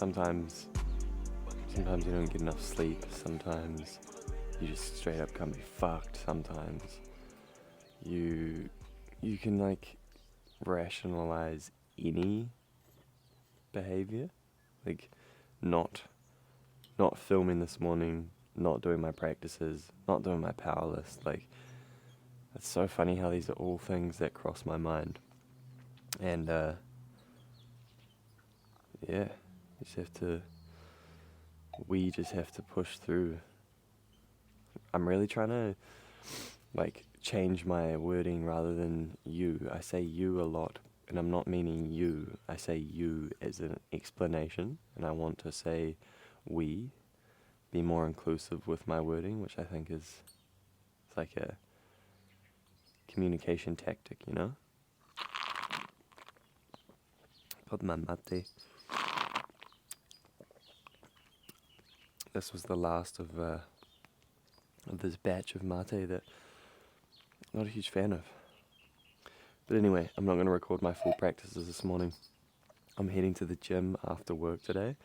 sometimes you don't get enough sleep, sometimes you just straight up can't be fucked, sometimes you can like rationalize any behavior, like not filming this morning, not doing my practices, not doing my power list. Like, it's so funny how these are all things that cross my mind. And yeah, we just have to push through. I'm really trying to like change my wording rather than you. I say you a lot, and I'm not meaning you. I say you as an explanation, and I want to say we, be more inclusive with my wording, which I think is it's like a communication tactic, you know? Put my mate. This was the last of this batch of mate that I'm not a huge fan of. But anyway, I'm not going to record my full practices this morning. I'm heading to the gym after work today,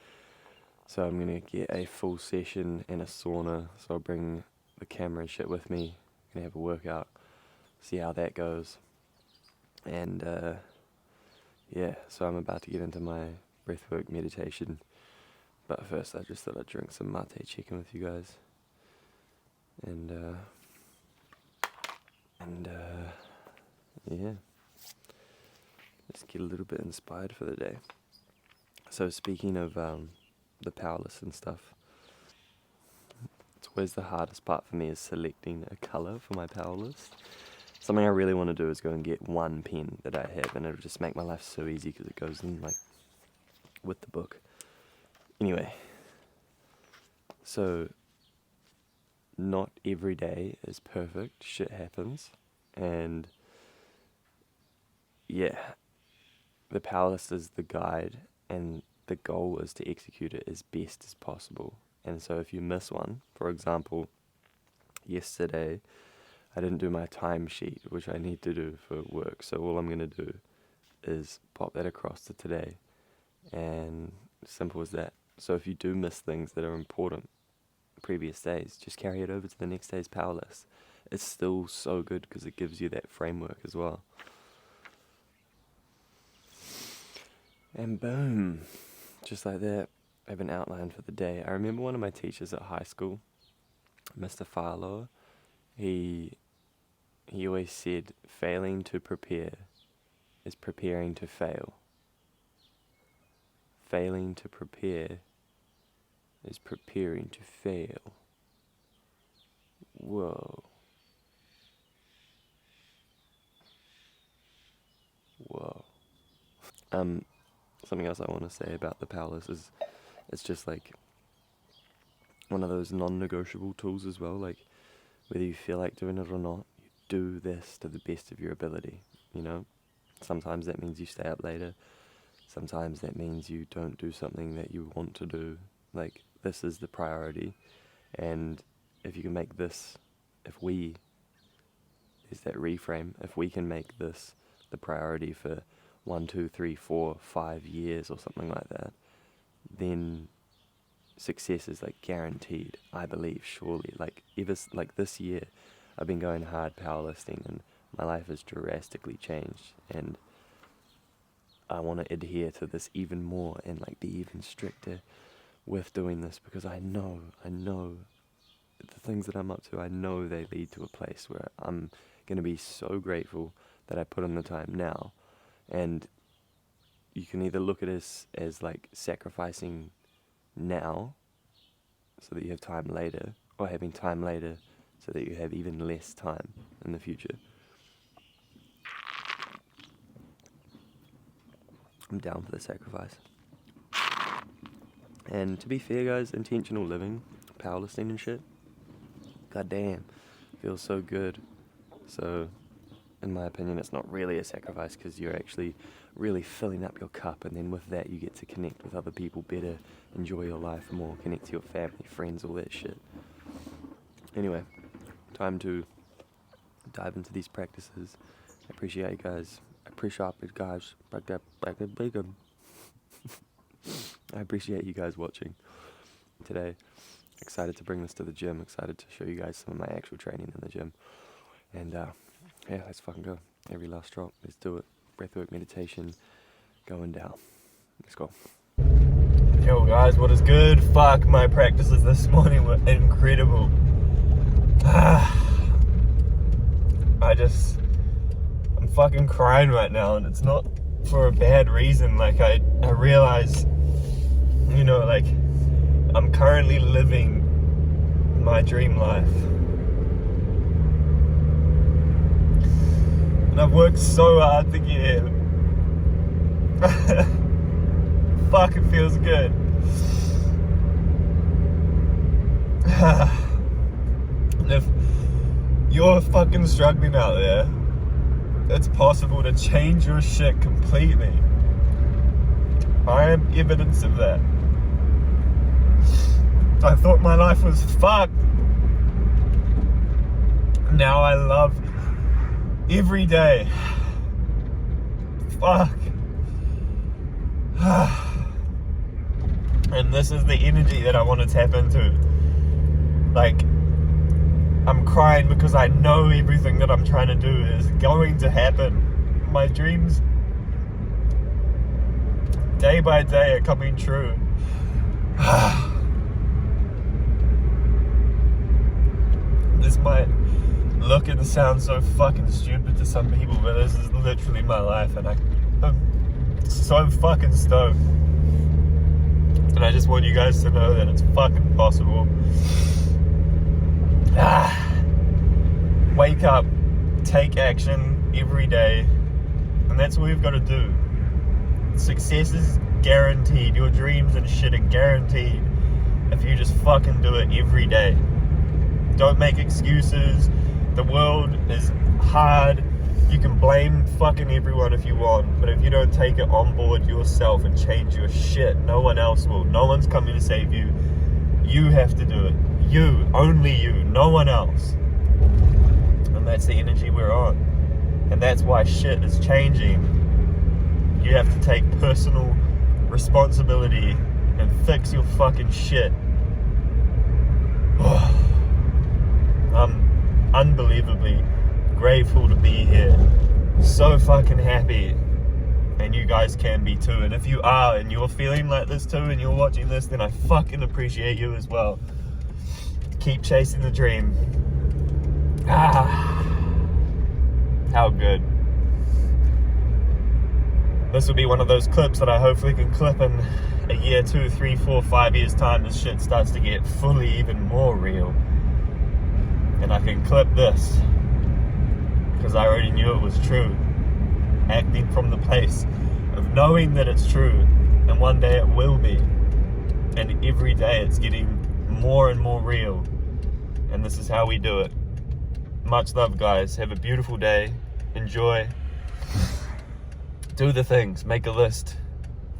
so I'm going to get a full session and a sauna, so I'll bring the camera and shit with me. I'm going to have a workout, see how that goes. And yeah, so I'm about to get into my breathwork meditation. But first, I just thought I'd drink some mate, check in with you guys. And yeah, just get a little bit inspired for the day. So speaking of the power list and stuff, it's always the hardest part for me is selecting a colour for my power list. Something I really want to do is go and get one pen that I have, and it'll just make my life so easy because it goes in like with the book. Anyway, so not every day is perfect, shit happens, and yeah, the power list is the guide, and the goal is to execute it as best as possible. And so if you miss one, for example, yesterday I didn't do my timesheet, which I need to do for work, so all I'm going to do is pop that across to today, and simple as that. So if you do miss things that are important previous days, just carry it over to the next day's power list. It's still so good because it gives you that framework as well. And boom, just like that, I have an outline for the day. I remember one of my teachers at high school, Mr. Farlow, he always said, failing to prepare is preparing to fail. Failing to prepare is preparing to fail. Whoa. Something else I want to say about the power list is it's just like one of those non-negotiable tools as well. Like, whether you feel like doing it or not, you do this to the best of your ability, you know? Sometimes that means you stay up later. Sometimes that means you don't do something that you want to do. Like, this is the priority. And if you can make this, there's that reframe, if we can make this the priority for 1, 2, 3, 4, 5 years or something like that, then success is like guaranteed, I believe, surely. Like this year, I've been going hard powerlifting and my life has drastically changed, and I want to adhere to this even more and like be even stricter with doing this, because I know the things that I'm up to, I know they lead to a place where I'm going to be so grateful that I put in the time now. And you can either look at it as like sacrificing now so that you have time later, or having time later so that you have even less time in the future. I'm down for the sacrifice. And to be fair, guys, intentional living, powerlifting and shit, goddamn, feels so good. So, in my opinion, it's not really a sacrifice because you're actually really filling up your cup, and then with that you get to connect with other people better, enjoy your life more, connect to your family, friends, all that shit. Anyway, time to dive into these practices. I appreciate you guys. I appreciate it, guys. Back up. I appreciate you guys watching today. Excited to bring this to the gym. Excited to show you guys some of my actual training in the gym. And yeah, let's fucking go. Every last drop. Let's do it. Breathwork meditation going down. Let's go. Yo guys, what is good? Fuck, my practices this morning were incredible. I'm fucking crying right now, and it's not for a bad reason. Like I realize, you know, like I'm currently living my dream life. And I've worked so hard to get here. Fuck, it feels good. And if you're fucking struggling out there, it's possible to change your shit completely. I am evidence of that. I thought my life was fucked. Now I love every day. Fuck. And this is the energy that I want to tap into. Like, I'm crying because I know everything that I'm trying to do is going to happen. My dreams, day by day, are coming true. This might look and sound so fucking stupid to some people, but this is literally my life, and I'm so fucking stoked. And I just want you guys to know that it's fucking possible. Wake up, take action every day, and that's what we've got to do. Success is guaranteed. Your dreams and shit are guaranteed if you just fucking do it every day. Don't make excuses. The world is hard. You can blame fucking everyone if you want, but if you don't take it on board yourself and change your shit, no one else will. No one's coming to save you. You have to do it. You, only you, no one else. And that's the energy we're on. And that's why shit is changing. You have to take personal responsibility and fix your fucking shit. I'm unbelievably grateful to be here. So fucking happy. And you guys can be too. And if you are and you're feeling like this too and you're watching this, then I fucking appreciate you as well. Keep chasing the dream. How good. This will be one of those clips that I hopefully can clip in a year, 2, 3, 4, 5 years time. This shit starts to get fully even more real. And I can clip this because I already knew it was true. Acting from the place of knowing that it's true, and one day it will be. And every day it's getting more and more real. And this is how we do it. Much love, guys. Have a beautiful day. Enjoy. Do the things. Make a list.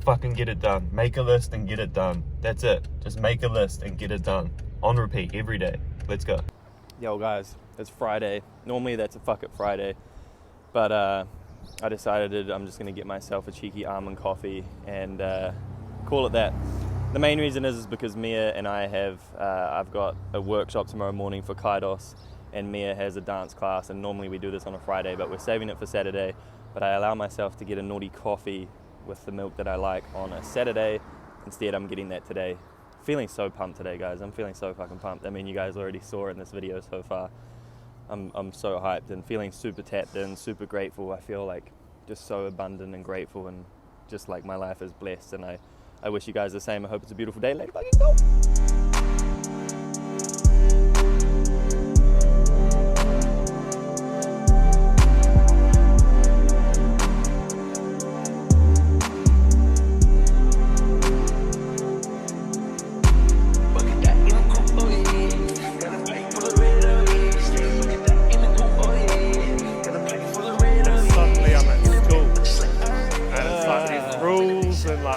Fucking get it done. Make a list and get it done. That's it. Just make a list and get it done. On repeat every day. Let's go. Yo, guys. It's Friday. Normally that's a fuck it Friday. But I decided I'm just going to get myself a cheeky almond coffee and call it that. The main reason is because Mia and I have, I've got a workshop tomorrow morning for Kaidos, and Mia has a dance class, and normally we do this on a Friday, but we're saving it for Saturday. But I allow myself to get a naughty coffee with the milk that I like on a Saturday. Instead, I'm getting that today. Feeling so pumped today, guys. I'm feeling so fucking pumped. I mean, you guys already saw in this video so far. I'm so hyped and feeling super tapped in, super grateful. I feel like just so abundant and grateful, and just like my life is blessed, and I wish you guys the same. I hope it's a beautiful day. Let's fucking go!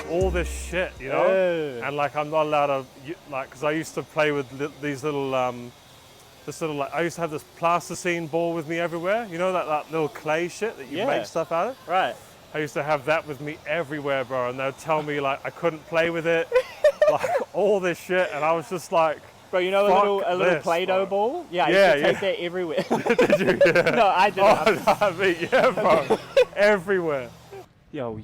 All this shit, you know, and like I'm not allowed to, like, because I used to play with these little, like, I used to have this plasticine ball with me everywhere, you know, that little clay shit that you make stuff out of. Right. I used to have that with me everywhere, bro, and they'd tell me like I couldn't play with it, like all this shit, and I was just like, bro, you know a little Play-Doh ball? Yeah, I used to take that everywhere. Did you? Yeah. No, I didn't. Oh, no, I mean, yeah, bro, everywhere. Yo.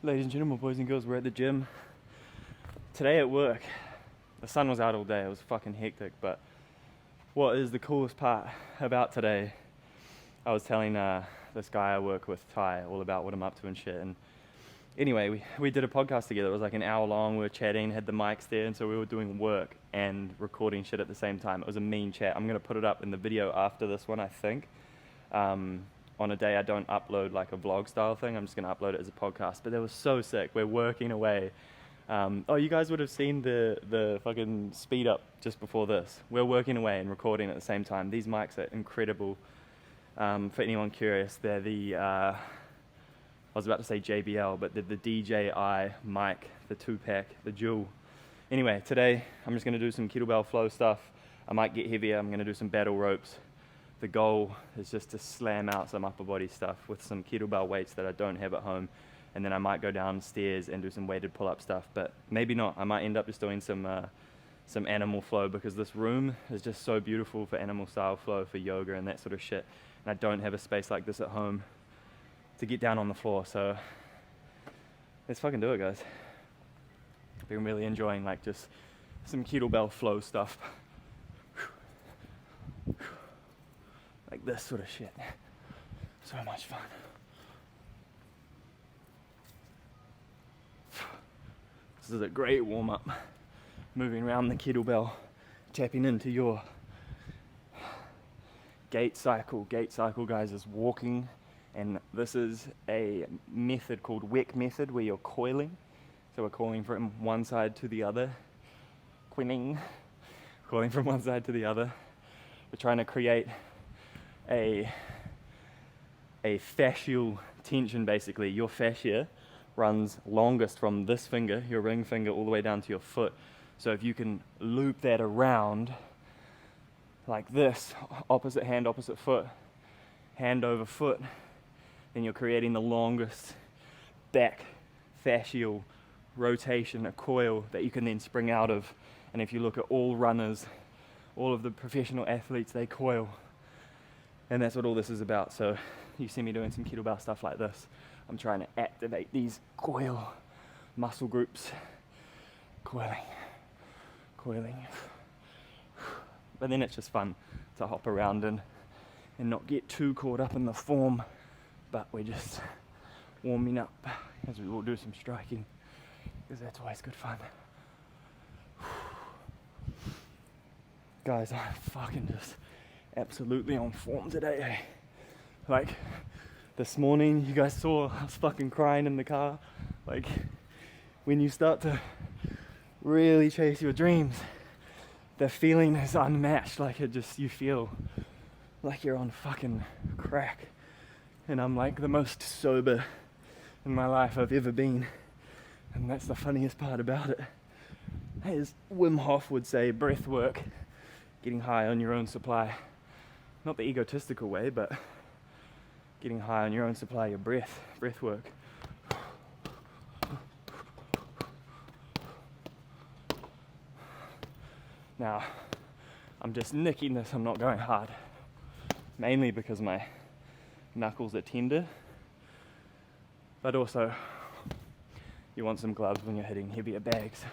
Ladies and gentlemen, boys and girls, we're at the gym. Today at work, the sun was out all day, it was fucking hectic, but what is the coolest part about today, I was telling this guy I work with, Ty, all about what I'm up to and shit, and anyway, we did a podcast together. It was like an hour long, we were chatting, had the mics there, and so we were doing work and recording shit at the same time. It was a mean chat. I'm going to put it up in the video after this one, I think. On a day I don't upload like a vlog style thing, I'm just going to upload it as a podcast, but that was so sick. We're working away. Oh, you guys would have seen the fucking speed up just before this. We're working away and recording at the same time. These mics are incredible. For anyone curious, they're the, I was about to say JBL, but they're the DJI mic, the 2-pack, the dual. Anyway, today I'm just going to do some kettlebell flow stuff. I might get heavier, I'm going to do some battle ropes. The goal is just to slam out some upper body stuff with some kettlebell weights that I don't have at home. And then I might go downstairs and do some weighted pull-up stuff, but maybe not. I might end up just doing some animal flow, because this room is just so beautiful for animal style flow, for yoga and that sort of shit. And I don't have a space like this at home to get down on the floor, so let's fucking do it, guys. I've been really enjoying like just some kettlebell flow stuff. Like this sort of shit. So much fun. This is a great warm-up. Moving around the kettlebell, tapping into your gait cycle. Gait cycle, guys, is walking, and this is a method called WEC method, where you're coiling. So we're coiling from one side to the other. Coiling from one side to the other. We're trying to create a fascial tension, basically. Your fascia runs longest from this finger, your ring finger, all the way down to your foot. So if you can loop that around like this, opposite hand, opposite foot, hand over foot, then you're creating the longest back fascial rotation, a coil that you can then spring out of. And if you look at all runners, all of the professional athletes, they coil. And that's what all this is about. So you see me doing some kettlebell stuff like this. I'm trying to activate these coil muscle groups. Coiling. But then it's just fun to hop around and not get too caught up in the form. But we're just warming up as we will do some striking, because that's always good fun. Guys, I'm fucking just absolutely on form today. Like this morning, you guys saw I was fucking crying in the car. Like when you start to really chase your dreams, the feeling is unmatched. Like you feel like you're on fucking crack. And I'm like the most sober in my life I've ever been. And that's the funniest part about it. As Wim Hof would say, breath work, getting high on your own supply. Not the egotistical way, but getting high on your own supply, your breath work. Now, I'm just nicking this, I'm not going hard. Mainly because my knuckles are tender, but also you want some gloves when you're hitting heavier bags.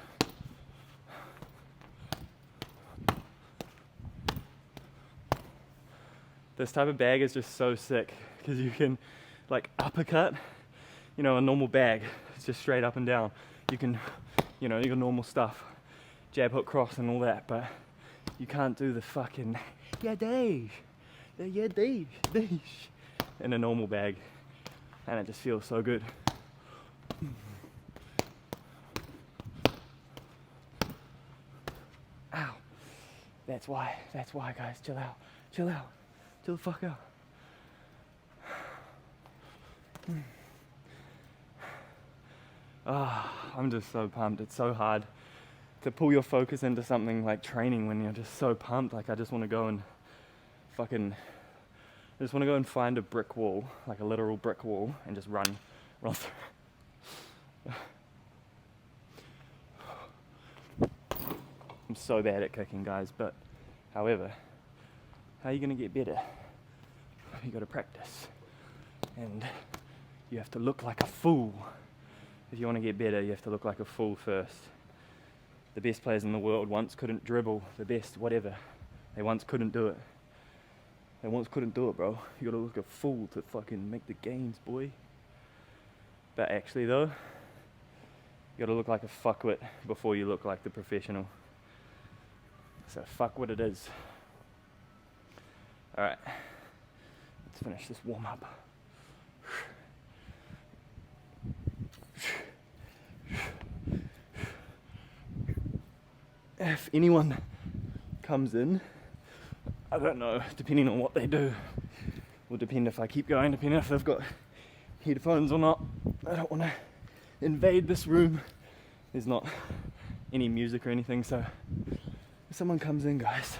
This type of bag is just so sick, because you can like uppercut, a normal bag, it's just straight up and down. You can, your normal stuff, jab, hook, cross and all that, but you can't do the fucking, Dave, in a normal bag, and it just feels so good. Ow. That's why guys, chill out, chill the fuck out. I'm just so pumped. It's so hard to pull your focus into something like training when you're just so pumped. Like I just want to go and fucking I just want to go and find a brick wall, like a literal brick wall, and just run through. I'm so bad at kicking, guys, but however, how are you going to get better? You got to practice, and you have to look like a fool. If you want to get better, you have to look like a fool first. The best players in the world once couldn't dribble, the best whatever. They once couldn't do it. They once couldn't do it, bro. You gotta look a fool to fucking make the gains, boy. But actually though, you gotta look like a fuckwit before you look like the professional. So fuck what it is. Alright, let's finish this warm up. If anyone comes in, I don't know, depending on what they do, will depend if I keep going, depending if they've got headphones or not. I don't want to invade this room. There's not any music or anything, so if someone comes in, guys,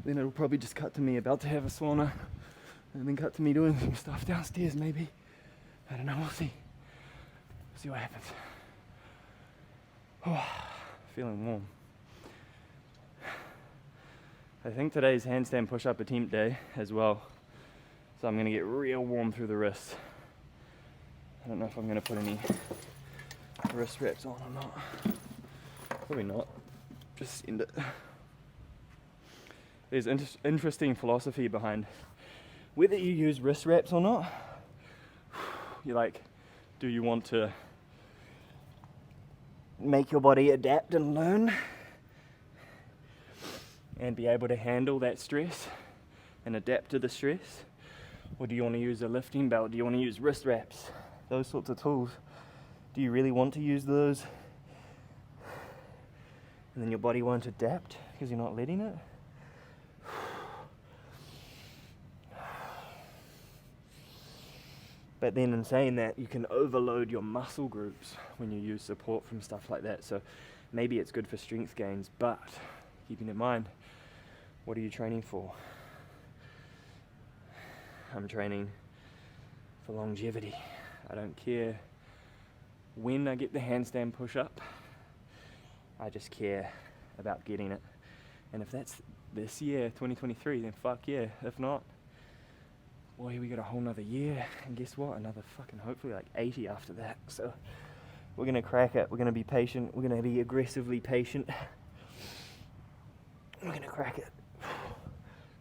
then it'll probably just cut to me about to have a sauna, and then cut to me doing some stuff downstairs maybe. I don't know, we'll see. See what happens. Oh, feeling warm. I think today's handstand push-up attempt day as well, so I'm going to get real warm through the wrists. I don't know if I'm going to put any wrist wraps on or not. Probably not. Just send it. There's interesting philosophy behind whether you use wrist wraps or not. You're like, do you want to make your body adapt and learn and be able to handle that stress and adapt to the stress? Or do you want to use a lifting belt? Do you want to use wrist wraps? Those sorts of tools. Do you really want to use those? And then your body won't adapt because you're not letting it? But then in saying that, you can overload your muscle groups when you use support from stuff like that. So maybe it's good for strength gains, but keeping in mind, what are you training for? I'm training for longevity. I don't care when I get the handstand push-up. I just care about getting it. And if that's this year, 2023, then fuck yeah. If not, boy, we got a whole nother year. And guess what? Another fucking, hopefully like 80 after that. So we're gonna crack it. We're gonna be patient. We're gonna be aggressively patient. We're gonna crack it.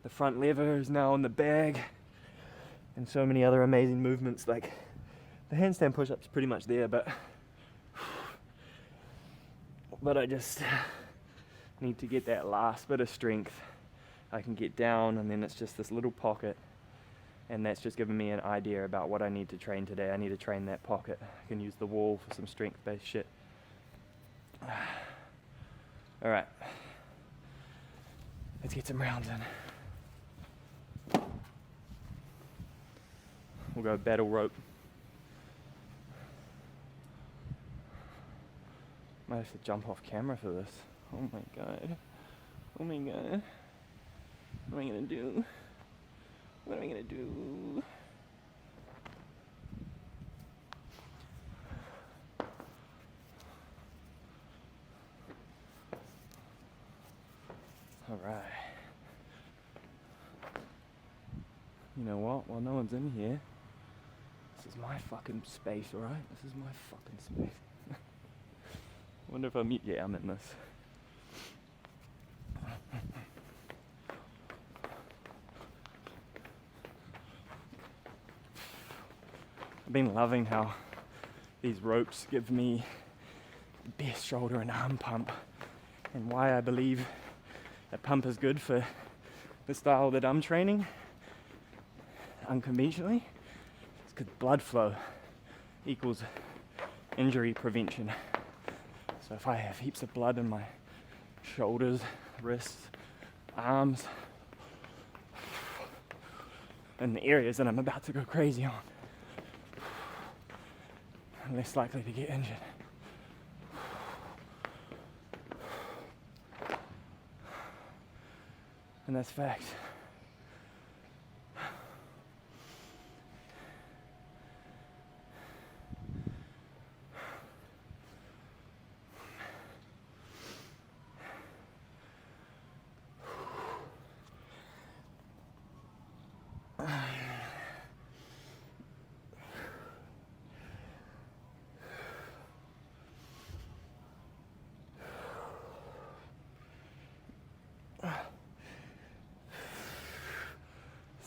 The front lever is now in the bag, and so many other amazing movements. Like the handstand push-up's pretty much there, but I just need to get that last bit of strength. I can get down, and then it's just this little pocket, and that's just giving me an idea about what I need to train today. I need to train that pocket. I can use the wall for some strength-based shit. All right. Let's get some rounds in. We'll go battle rope. Might have to jump off camera for this. Oh my god. Oh my god. What am I gonna do? What am I gonna do? Alright. You know what? While no one's in here, this is my fucking space, alright? This is my fucking space. I wonder if I'm... Yeah, I'm in this. I've been loving how these ropes give me the best shoulder and arm pump, and why I believe that pump is good for the style that I'm training unconventionally. It's because blood flow equals injury prevention. So if I have heaps of blood in my shoulders, wrists, arms, and the areas that I'm about to go crazy on, I'm less likely to get injured. And that's fact.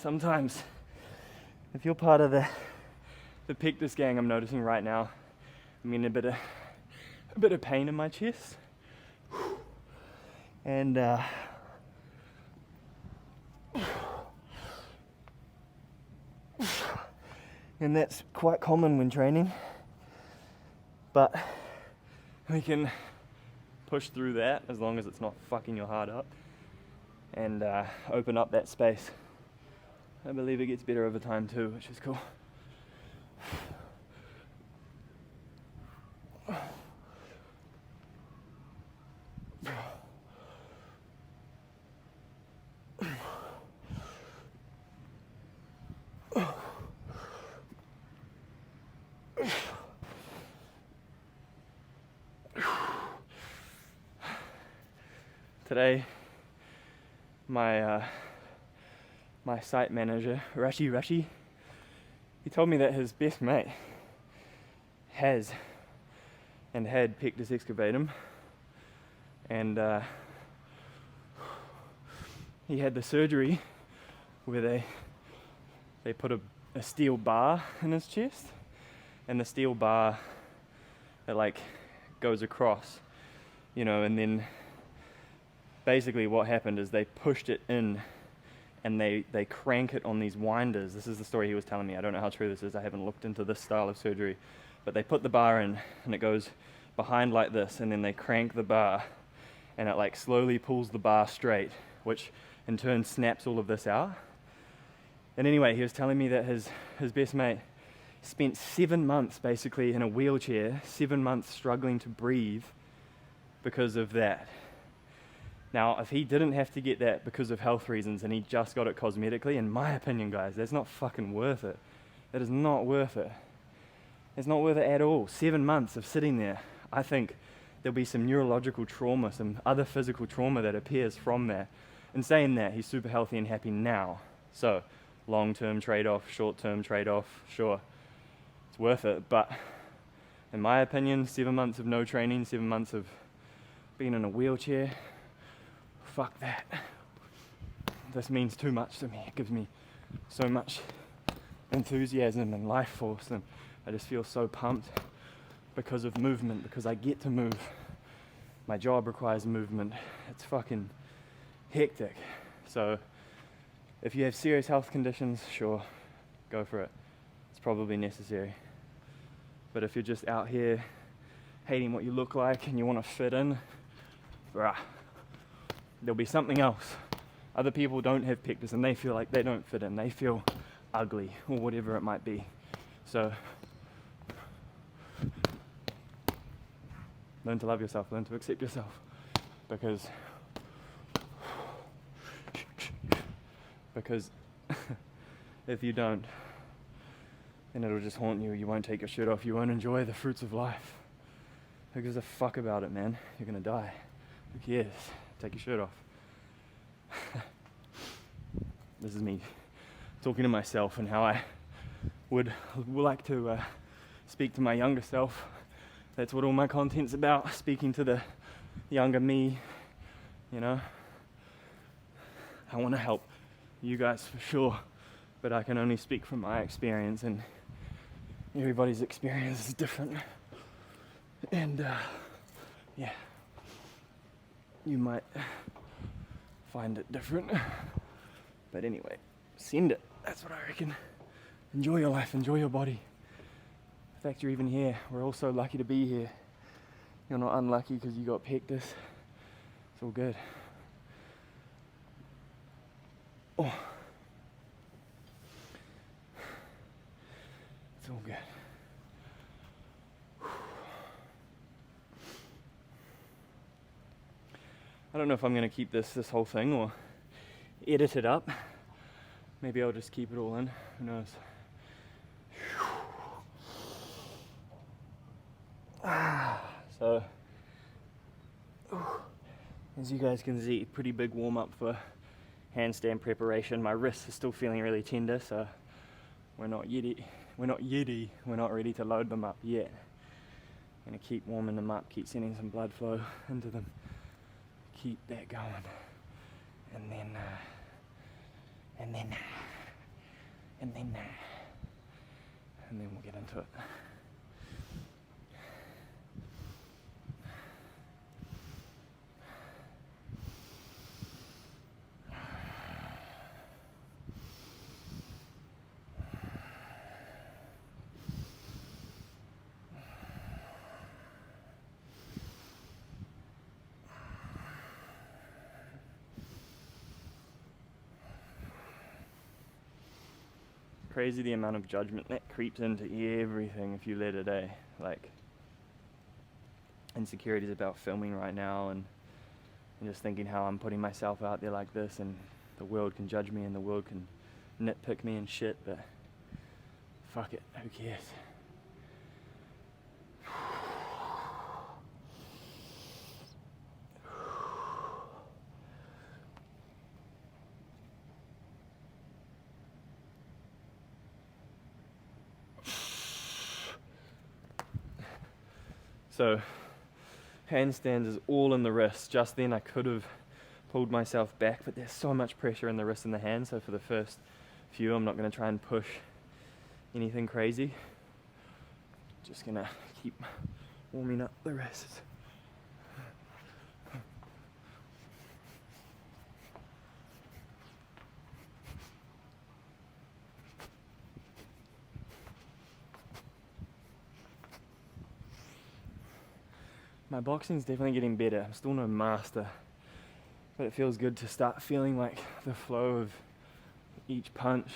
sometimes if you're part of the pectus gang, I'm noticing right now, I'm getting a bit of pain in my chest, and that's quite common when training, but we can push through that as long as it's not fucking your heart up, and open up that space. I believe it gets better over time too, which is cool. Today, my site manager, Rashi, he told me that his best mate has and had pectus excavatum, and he had the surgery where they put a steel bar in his chest, and the steel bar, it like goes across, you know, and then basically what happened is they pushed it in and they crank it on these winders. This is the story he was telling me. I don't know how true this is. I haven't looked into this style of surgery. But they put the bar in and it goes behind like this, and then they crank the bar and it like slowly pulls the bar straight, which in turn snaps all of this out. And anyway, he was telling me that his best mate spent 7 months basically in a wheelchair, 7 months struggling to breathe because of that. Now, if he didn't have to get that because of health reasons and he just got it cosmetically, in my opinion, guys, that's not fucking worth it. That is not worth it. It's not worth it at all. 7 months of sitting there. I think there'll be some neurological trauma, some other physical trauma that appears from that. In saying that, he's super healthy and happy now. So, long-term trade-off, short-term trade-off, sure, it's worth it. But in my opinion, 7 months of no training, 7 months of being in a wheelchair, fuck that. This means too much to me. It gives me so much enthusiasm and life force, and I just feel so pumped because of movement, because I get to move. My job requires movement. It's fucking hectic. So if you have serious health conditions, sure, go for it. It's probably necessary. But if you're just out here hating what you look like and you want to fit in, bruh, there'll be something else. Other people don't have pectus and they feel like they don't fit in. They feel ugly or whatever it might be. So learn to love yourself, learn to accept yourself. Because if you don't, then it'll just haunt you. You won't take your shirt off. You won't enjoy the fruits of life. Who gives a fuck about it, man? You're gonna die. Who cares? Take your shirt off. This is me talking to myself and how I would like to speak to my younger self. That's what all my content's about, speaking to the younger me, you know. I want to help you guys for sure, but I can only speak from my experience, and everybody's experience is different. And yeah, you might find it different, but anyway, send it. That's what I reckon. Enjoy your life, enjoy your body. The fact you're even here, we're all so lucky to be here. You're not unlucky because you got pectus. It's all good. Oh, it's all good. I don't know if I'm going to keep this whole thing or edit it up. Maybe I'll just keep it all in. Who knows? So, as you guys can see, pretty big warm up for handstand preparation. My wrist is still feeling really tender, so we're not ready to load them up yet. Gonna keep warming them up, keep sending some blood flow into them. Keep that going, and then and then we'll get into it. Crazy the amount of judgment that creeps into everything if you let it, eh? Like, insecurities about filming right now, and just thinking how I'm putting myself out there like this, and the world can judge me and the world can nitpick me and shit, but fuck it, who cares? So, handstands is all in the wrist. Just then I could have pulled myself back, but there's so much pressure in the wrist and the hand, so for the first few I'm not going to try and push anything crazy. Just going to keep warming up the wrists. My boxing's definitely getting better. I'm still no master, but it feels good to start feeling like the flow of each punch.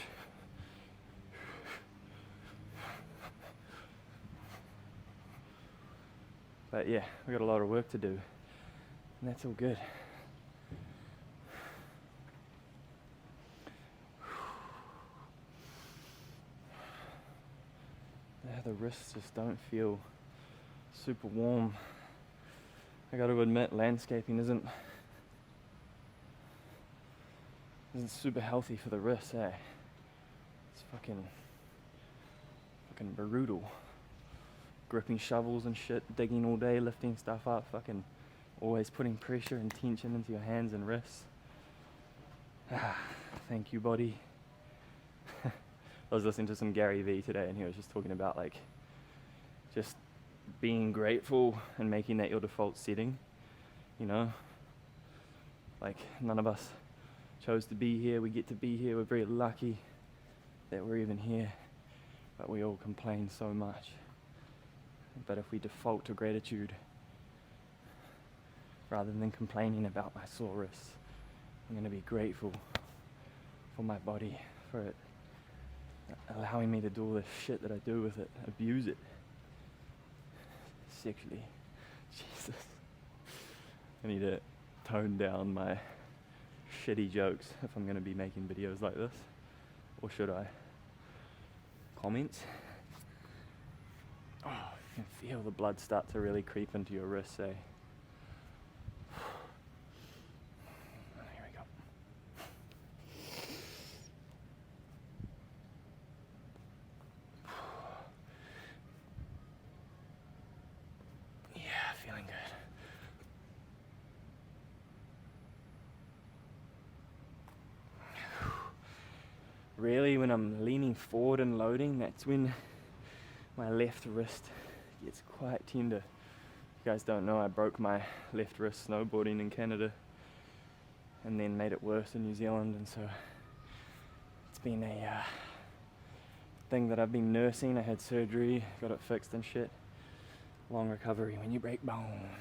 But yeah, we got a lot of work to do, and that's all good. Yeah, the wrists just don't feel super warm. I got to admit, landscaping isn't super healthy for the wrists, eh? It's fucking brutal. Gripping shovels and shit, digging all day, lifting stuff up, fucking always putting pressure and tension into your hands and wrists. Thank you, body. I was listening to some Gary Vee today, and he was just talking about like just being grateful and making that your default setting, you know? Like, none of us chose to be here, we get to be here, we're very lucky that we're even here, but we all complain so much. But if we default to gratitude, rather than complaining about my sore wrists, I'm going to be grateful for my body, for it allowing me to do all the shit that I do with it, abuse it sexually. Jesus. I need to tone down my shitty jokes if I'm going to be making videos like this. Or should I? Comments? Oh, you can feel the blood start to really creep into your wrists, eh? Here we go. Yeah, feeling good. Really, when I'm leaning forward and loading, that's when my left wrist gets quite tender. You guys don't know, I broke my left wrist snowboarding in Canada and then made it worse in New Zealand, and so it's been a thing that I've been nursing. I had surgery, got it fixed and shit. Long recovery when you break bones,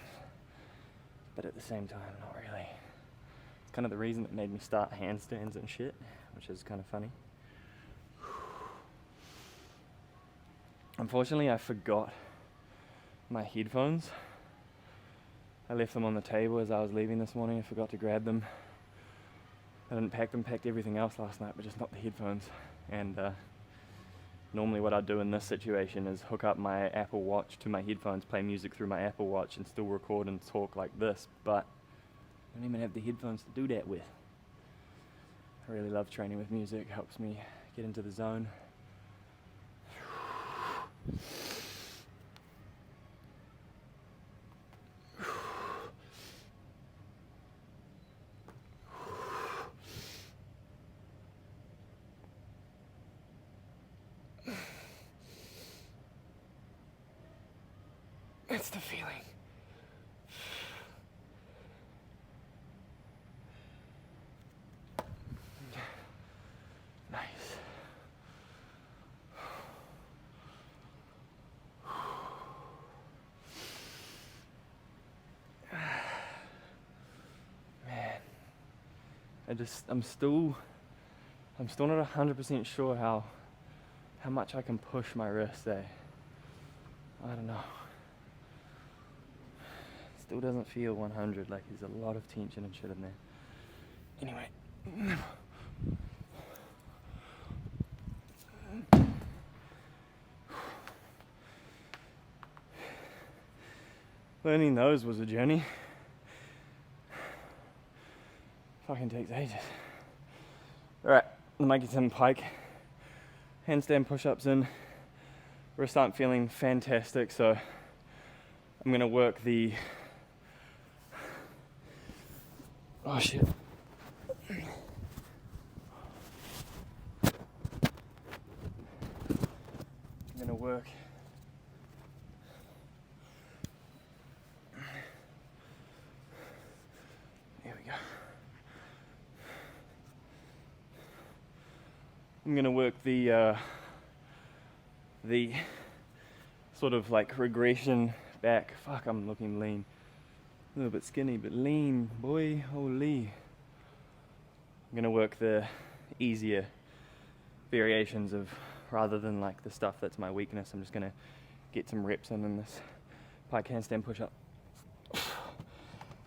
but at the same time, not really. It's kind of the reason that made me start handstands and shit, which is kind of funny. Unfortunately, I forgot my headphones. I left them on the table as I was leaving this morning. I forgot to grab them. I didn't pack them, packed everything else last night, but just not the headphones. And normally what I'd do in this situation is hook up my Apple Watch to my headphones, play music through my Apple Watch, and still record and talk like this, but I don't even have the headphones to do that with. I really love training with music. It helps me get into the zone. It's the feeling. Nice. Man, I'm still not 100% sure how much I can push my wrist there. I don't know. Still doesn't feel 100, like there's a lot of tension and shit in there. Anyway. Learning those was a journey. Fucking takes ages. Alright, the monkey tin pike. Handstand push-ups in. Wrists aren't feeling fantastic, so I'm gonna work the... Oh shit. I'm gonna work I'm gonna work the sort of like regression back. Fuck, I'm looking lean. A little bit skinny, but lean, boy, holy. I'm gonna work the easier variations of, rather than like the stuff that's my weakness. I'm just gonna get some reps in this pike handstand push up.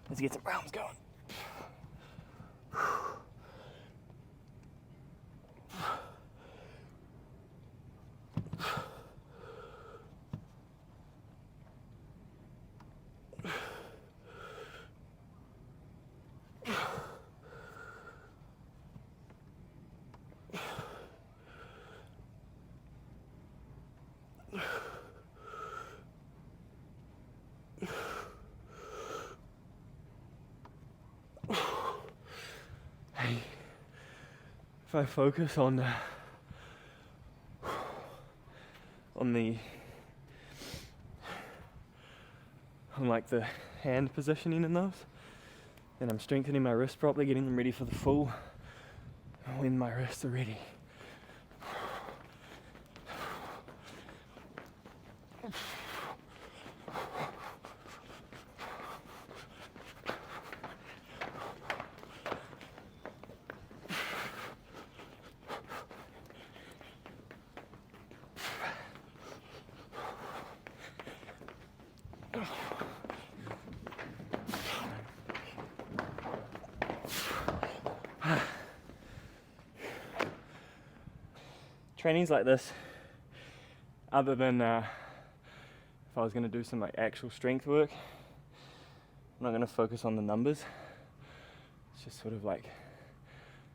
Let's get some rounds going. If I focus on like the hand positioning in those, then I'm strengthening my wrists properly, getting them ready for the full. When my wrists are ready, trainings like this, other than if I was going to do some like actual strength work, I'm not going to focus on the numbers. It's just sort of like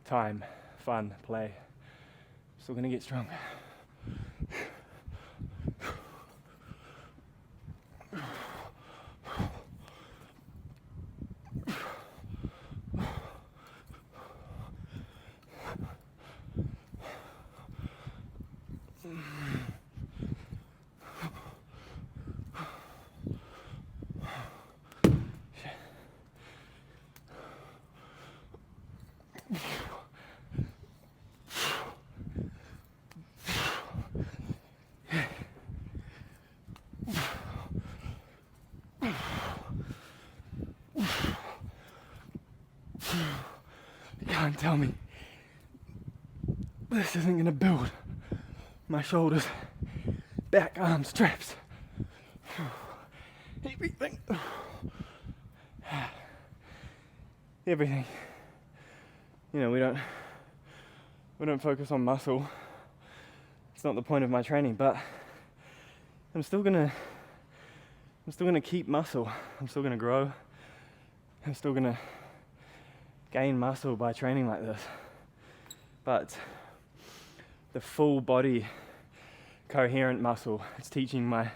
time, fun, play. Still going to get stronger. You can't tell me this isn't going to build my shoulders, back, arms, traps, everything. Everything. You know, we don't focus on muscle. It's not the point of my training, but I'm still gonna keep muscle. I'm still gonna grow. I'm still gonna gain muscle by training like this. But the full body coherent muscle, it's teaching my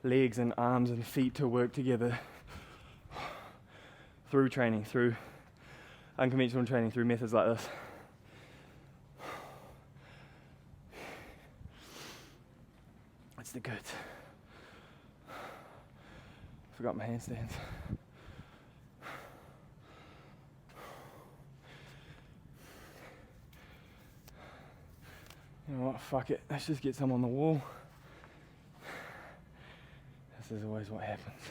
legs and arms and feet to work together through training, through unconventional training, through methods like this. It's the goods. Forgot my handstands. You know what, fuck it, let's just get some on the wall. This is always what happens.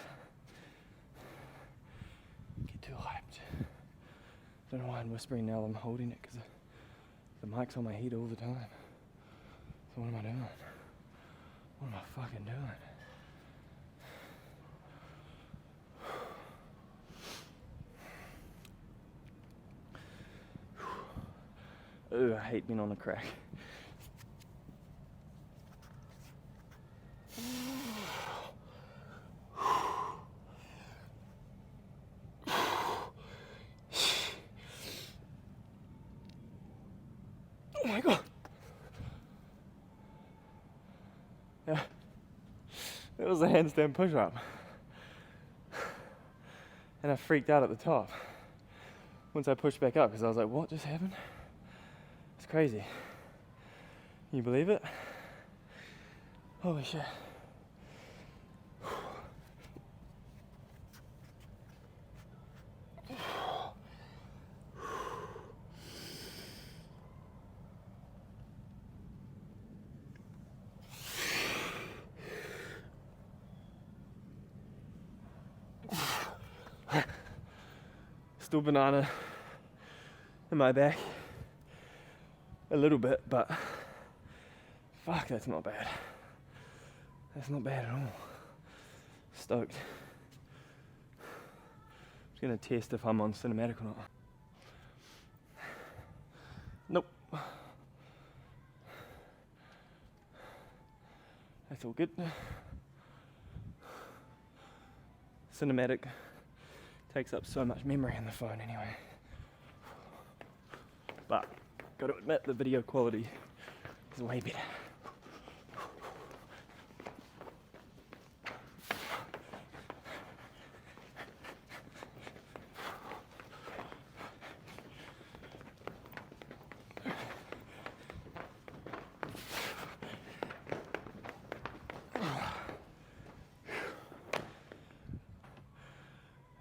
Get too hyped. Don't know why I'm whispering now I'm holding it, because the mic's on my head all the time. So what am I doing? What am I fucking doing? Ooh, I hate being on a crack. Oh my god. Yeah. It was a handstand push-up. And I freaked out at the top. Once I pushed back up, because I was like, what just happened? It's crazy. Can you believe it? Holy shit. Still banana in my back. A little bit, but fuck, that's not bad. That's not bad at all. Stoked. Just gonna test if I'm on cinematic or not. Nope. That's all good. Cinematic takes up so much memory in the phone anyway. But gotta admit, the video quality is way better.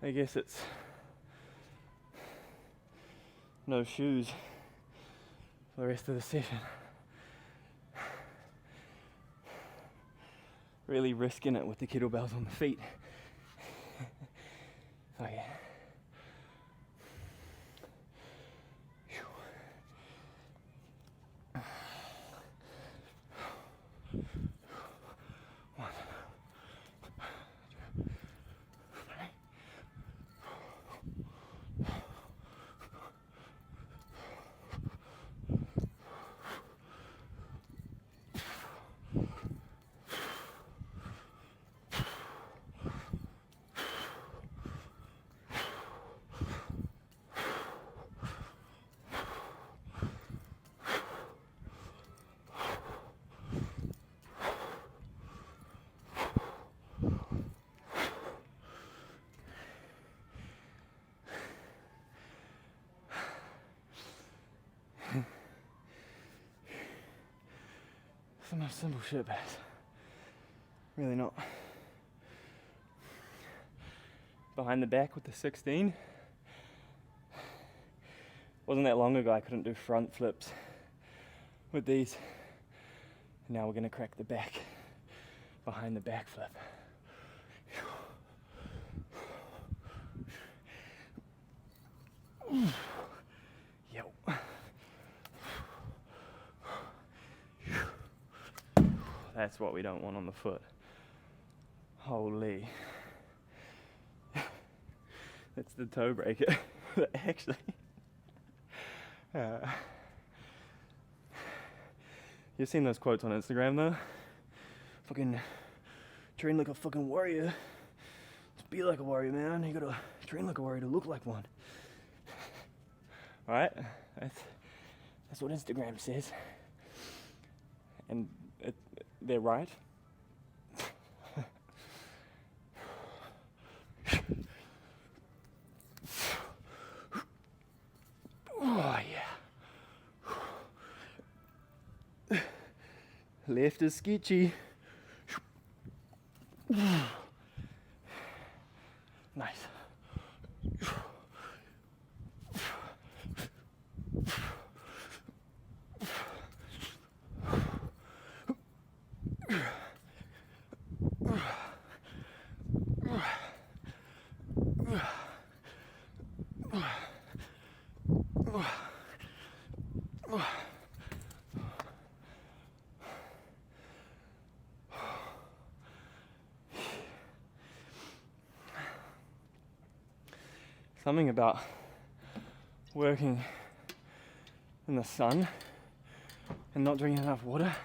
I guess it's no shoes for the rest of the session. Really risking it with the kettlebells on the feet. Oh yeah. So much simple shit, but it's really not. Behind the back with the 16. Wasn't that long ago I couldn't do front flips with these. Now we're gonna crack the back behind the back flip. Yo. That's what we don't want on the foot. Holy. That's the toe breaker. Actually. You've seen those quotes on Instagram though? Fucking train like a fucking warrior. To be like a warrior, man. You gotta train like a warrior to look like one. Alright? That's what Instagram says. And they're right. Oh yeah. Left is sketchy. Something about working in the sun and not drinking enough water.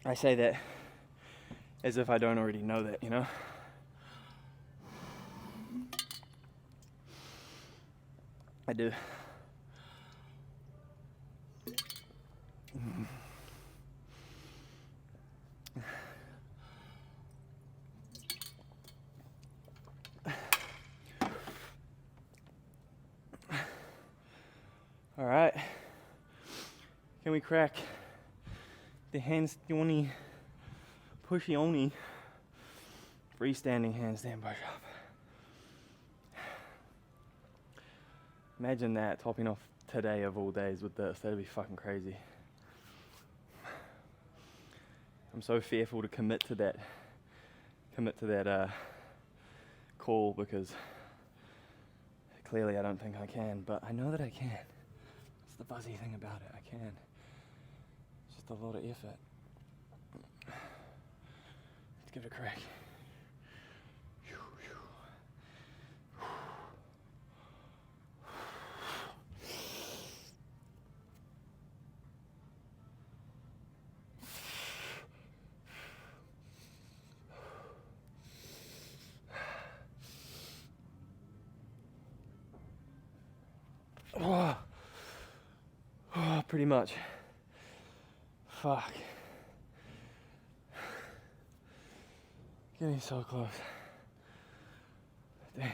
I say that as if I don't already know that, you know? I do. All right. Can we crack the handstand pushy oni freestanding handstand push-up? Imagine that, topping off today of all days with this. That'd be fucking crazy. I'm so fearful to commit to that call, because clearly I don't think I can, but I know that I can. That's the buzzy thing about it. I can. It's just a lot of effort. Let's give it a crack. Oh, pretty much. Fuck. Getting so close. Damn.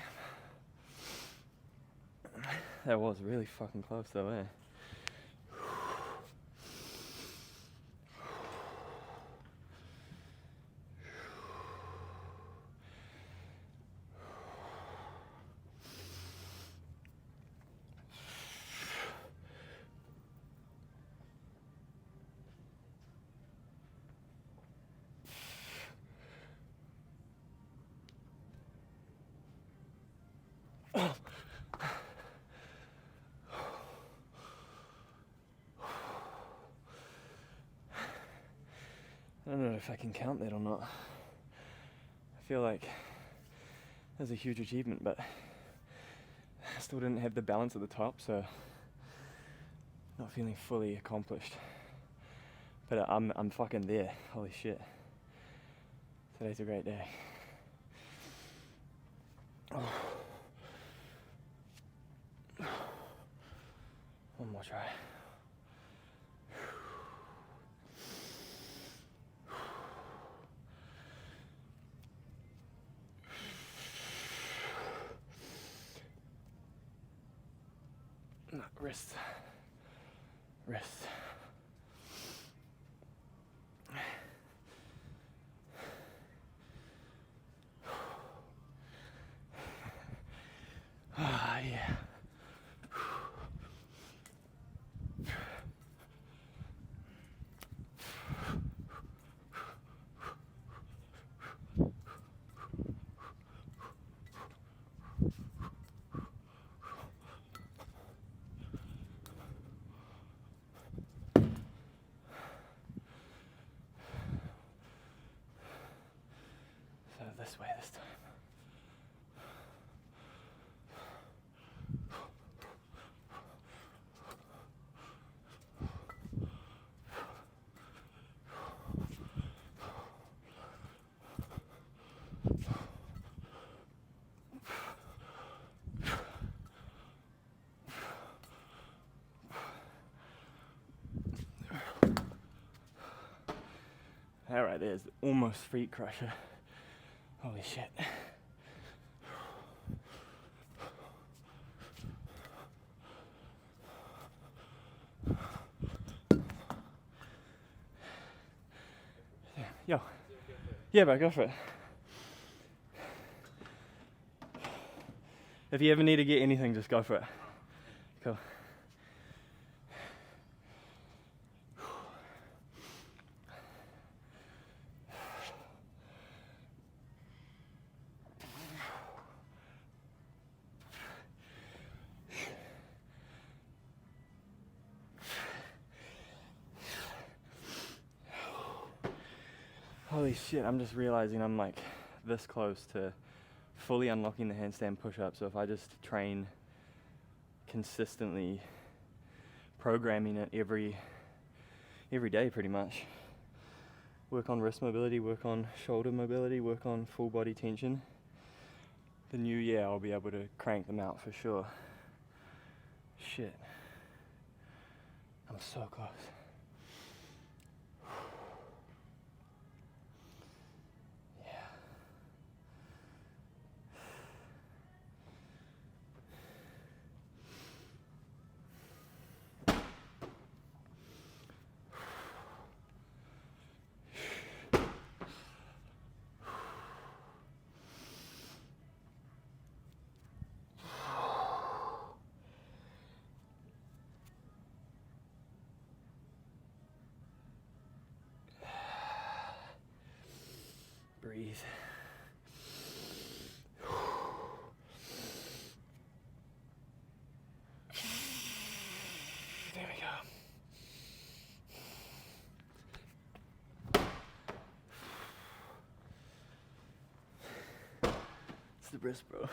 That was really fucking close though, eh? I don't know if I can count that or not. I feel like that's a huge achievement, but I still didn't have the balance at the top, so not feeling fully accomplished. But I'm fucking there. Holy shit. Today's a great day. Oh. One more try. No, wrist. Wrist. Ah, yeah. So this way this time. Alright, there's almost feet crusher. Holy shit. Yo. Yeah, bro, go for it. If you ever need to get anything, just go for it. Cool. Holy shit, I'm just realizing I'm like this close to fully unlocking the handstand push-up. So if I just train consistently, programming it every day pretty much, work on wrist mobility, work on shoulder mobility, work on full body tension, the new year I'll be able to crank them out for sure. Shit, I'm so close. Breathe. There we go. It's the wrist, bro.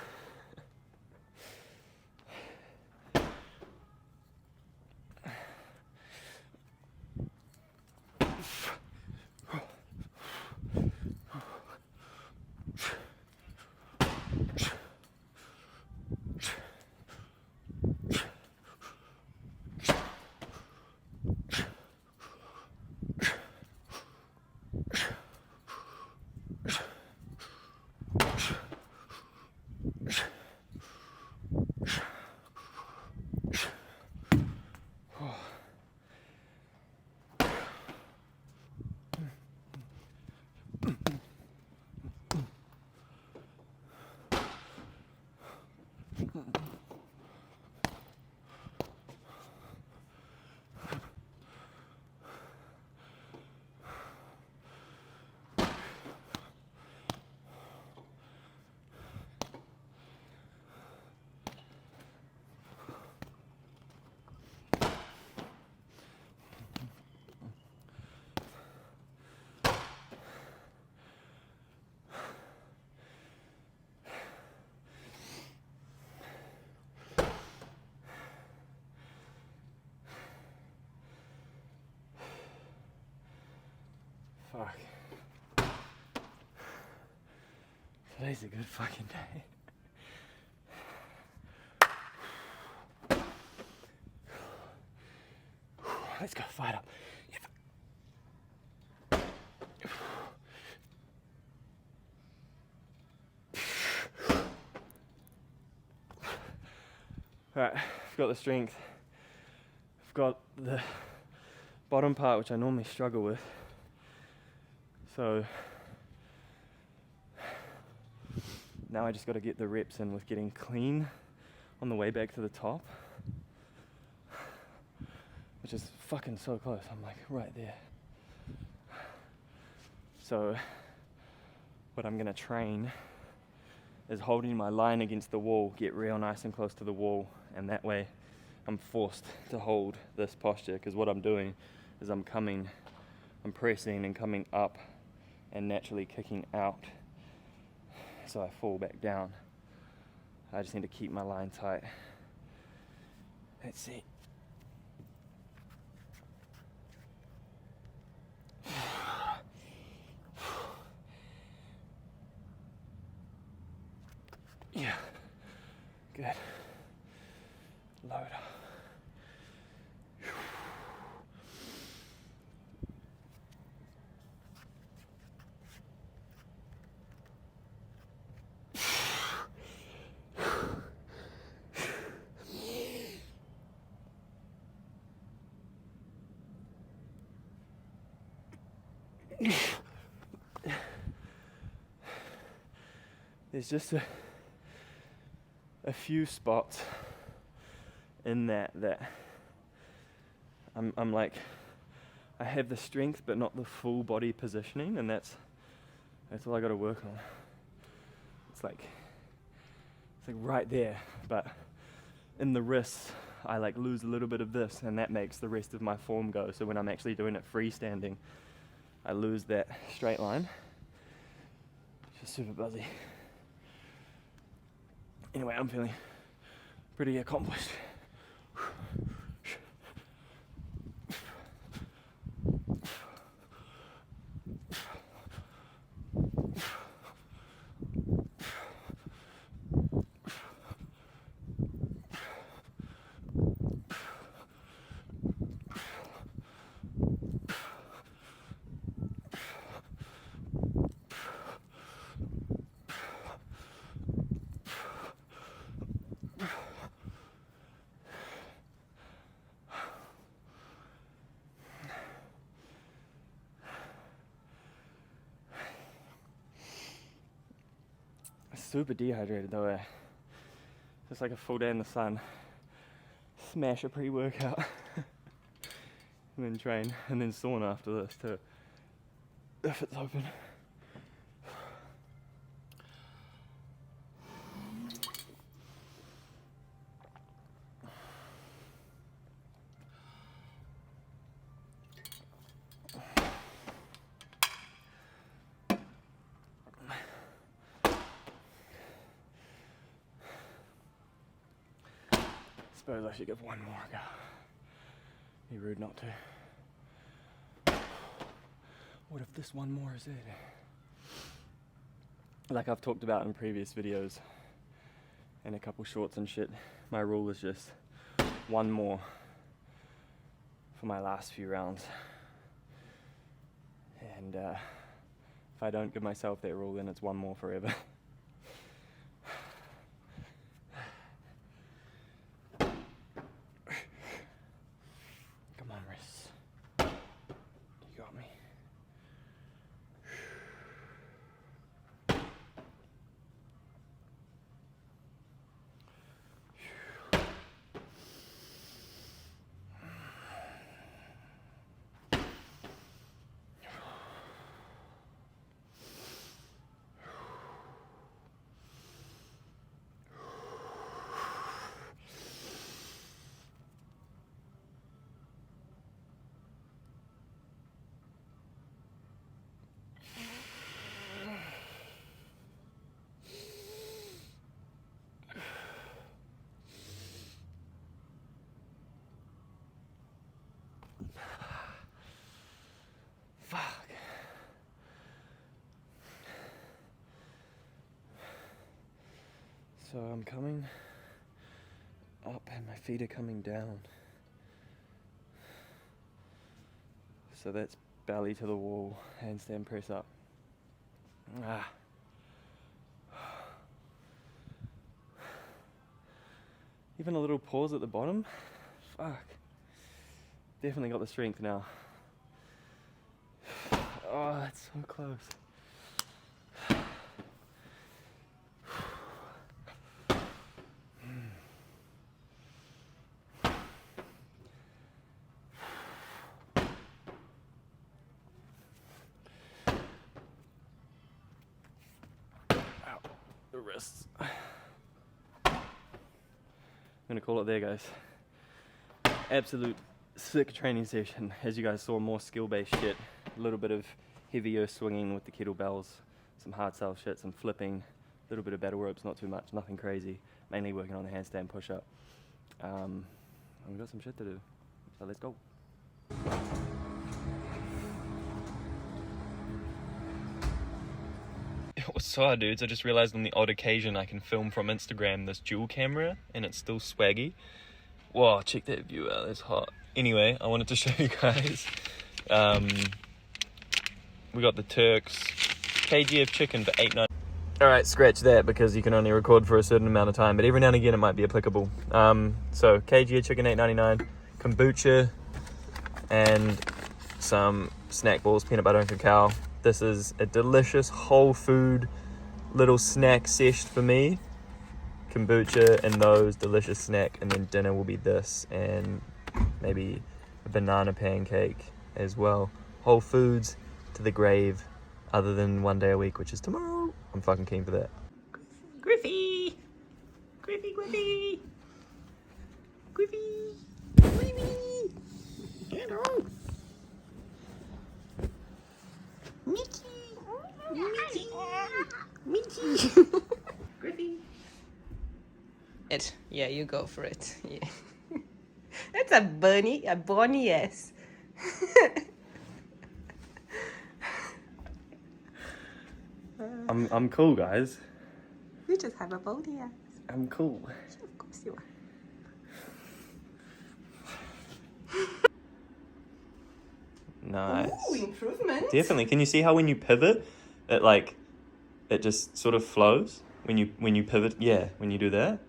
Fuck. Today's a good fucking day. Let's go, fight up. Alright, I've got the strength. I've got the bottom part, which I normally struggle with. So now I just got to get the reps in with getting clean on the way back to the top, which is fucking so close. I'm like right there. So what I'm gonna train is holding my line against the wall, get real nice and close to the wall, and that way I'm forced to hold this posture, because what I'm doing is I'm pressing and coming up and naturally kicking out, so I fall back down. I just need to keep my line tight. Let's see. Yeah, good. Load. There's just a few spots in that I'm like, I have the strength but not the full body positioning, and that's all I got to work on. It's like right there, but in the wrists I like lose a little bit of this, and that makes the rest of my form go. So when I'm actually doing it freestanding, I lose that straight line. Just super buzzy. Anyway, I'm feeling pretty accomplished. Super dehydrated though, eh? Just like a full day in the sun. Smash a pre-workout. And then train, and then sauna after this too. If it's open. Suppose I should give one more go. Be rude not to. What if this one more is it? Like I've talked about in previous videos and a couple shorts and shit, my rule is just one more for my last few rounds. And if I don't give myself that rule, then it's one more forever. Fuck. So I'm coming up and my feet are coming down. So that's belly to the wall, handstand press up. Ah. Even a little pause at the bottom. Fuck. Definitely got the strength now. Oh, that's so close. Ow, the wrists. I'm gonna call it there, guys. Absolute sick training session. As you guys saw, more skill-based shit. A little bit of heavier swinging with the kettlebells, some hard style shit, some flipping, a little bit of battle ropes, not too much, nothing crazy. Mainly working on the handstand push-up. And we've got some shit to do, so let's go. What's up, dudes? I just realized on the odd occasion I can film from Instagram this dual camera and it's still swaggy. Whoa, check that view out, that's hot. Anyway, I wanted to show you guys. We got the Turks kg of chicken for $8.99. Alright, scratch that because you can only record for a certain amount of time, but every now and again it might be applicable. So kg of chicken, $8.99, kombucha, and some snack balls, peanut butter and cacao. This is a delicious whole food little snack sesh for me. Kombucha and those, delicious snack, and then dinner will be this and maybe a banana pancake as well. Whole foods to the grave, other than one day a week, which is tomorrow. I'm fucking keen for that. Griffy! Griffy, Griffy! Griffy! Griffy! Hello! Griffy. Yeah, you go for it. Yeah. That's a bunny, yes. I'm cool, guys. You just have a bunny ass. I'm cool. Of course you are. Nice. Ooh, improvement. Definitely. Can you see how when you pivot, it just sort of flows when you pivot? Yeah, when you do that.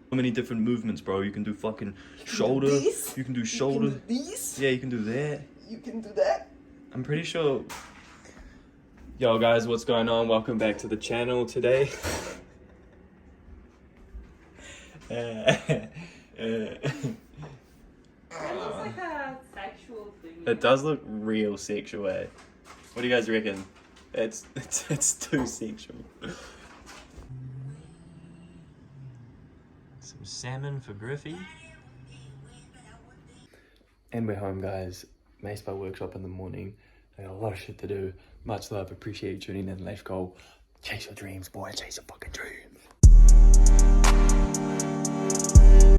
So many different movements, bro. You can do fucking shoulder. this. You can do shoulder. You can do this. Yeah, you can do that. You can do that. I'm pretty sure. Yo, guys, what's going on? Welcome back to the channel today. That looks like a sexual thing. It does look real sexual, eh? What do you guys reckon? It's too sexual. Some salmon for Griffy. And we're home, guys. Mace by workshop in the morning. I got a lot of shit to do. Much love. Appreciate you tuning in. Let's go. Chase your dreams, boy. Chase your fucking dreams.